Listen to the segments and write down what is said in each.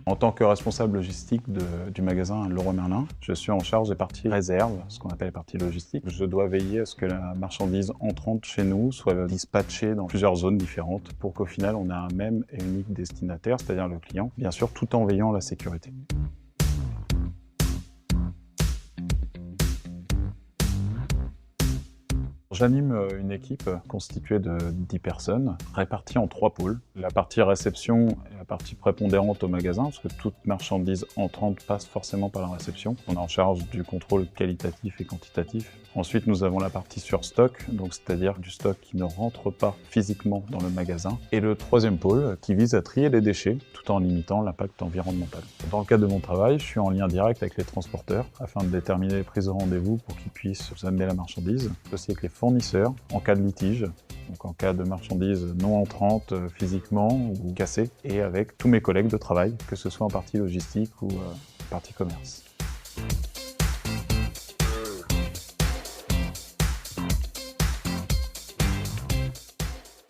En tant que responsable logistique du magasin Leroy Merlin, je suis en charge des parties réserves, ce qu'on appelle les parties logistiques. Je dois veiller à ce que la marchandise entrante chez nous soit dispatchée dans plusieurs zones différentes pour qu'au final on ait un même et unique destinataire, c'est-à-dire le client, bien sûr tout en veillant à la sécurité. J'anime une équipe constituée de 10 personnes, réparties en 3 pôles. La partie réception est la partie prépondérante au magasin, parce que toute marchandise entrante passe forcément par la réception. On est en charge du contrôle qualitatif et quantitatif. Ensuite, nous avons la partie sur stock, donc c'est-à-dire du stock qui ne rentre pas physiquement dans le magasin. Et le 3e pôle qui vise à trier les déchets, tout en limitant l'impact environnemental. Dans le cadre de mon travail, je suis en lien direct avec les transporteurs, afin de déterminer les prises de rendez-vous pour qu'ils puissent nous amener la marchandise, aussi avec les fournisseurs en cas de litige, donc en cas de marchandises non entrantes physiquement ou cassées, et avec tous mes collègues de travail, que ce soit en partie logistique ou partie commerce.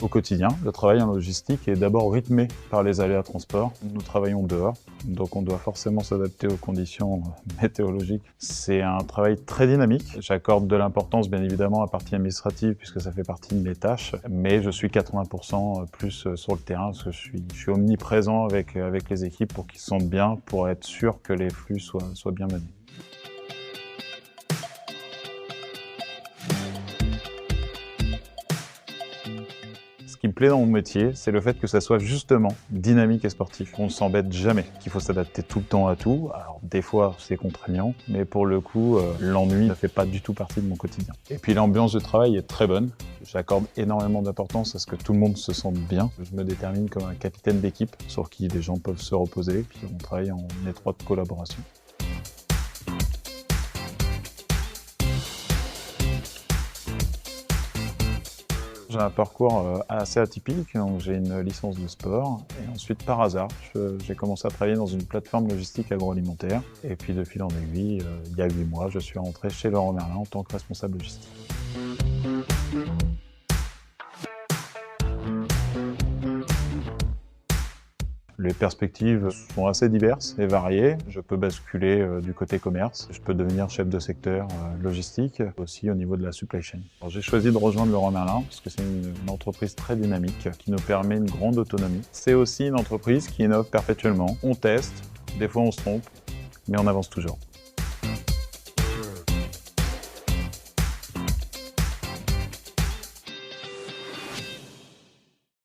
Au quotidien, le travail en logistique est d'abord rythmé par les aléas de transport. Nous travaillons dehors, donc on doit forcément s'adapter aux conditions météorologiques. C'est un travail très dynamique. J'accorde de l'importance bien évidemment à la partie administrative puisque ça fait partie de mes tâches, mais je suis 80% plus sur le terrain parce que je suis omniprésent avec les équipes pour qu'ils se sentent bien, pour être sûr que les flux soient bien menés. Ce qui me plaît dans mon métier, c'est le fait que ça soit justement dynamique et sportif. On ne s'embête jamais, qu'il faut s'adapter tout le temps à tout. Alors des fois c'est contraignant, mais pour le coup, l'ennui ne fait pas du tout partie de mon quotidien. Et puis l'ambiance de travail est très bonne. J'accorde énormément d'importance à ce que tout le monde se sente bien. Je me détermine comme un capitaine d'équipe sur qui les gens peuvent se reposer, puis on travaille en étroite collaboration. J'ai un parcours assez atypique, donc j'ai une licence de sport et ensuite par hasard, j'ai commencé à travailler dans une plateforme logistique agroalimentaire et puis de fil en aiguille, il y a 8 mois, je suis rentré chez Leroy Merlin en tant que responsable logistique. Les perspectives sont assez diverses et variées. Je peux basculer du côté commerce, je peux devenir chef de secteur logistique, aussi au niveau de la supply chain. J'ai choisi de rejoindre Leroy Merlin parce que c'est une entreprise très dynamique qui nous permet une grande autonomie. C'est aussi une entreprise qui innove perpétuellement. On teste, des fois on se trompe, mais on avance toujours.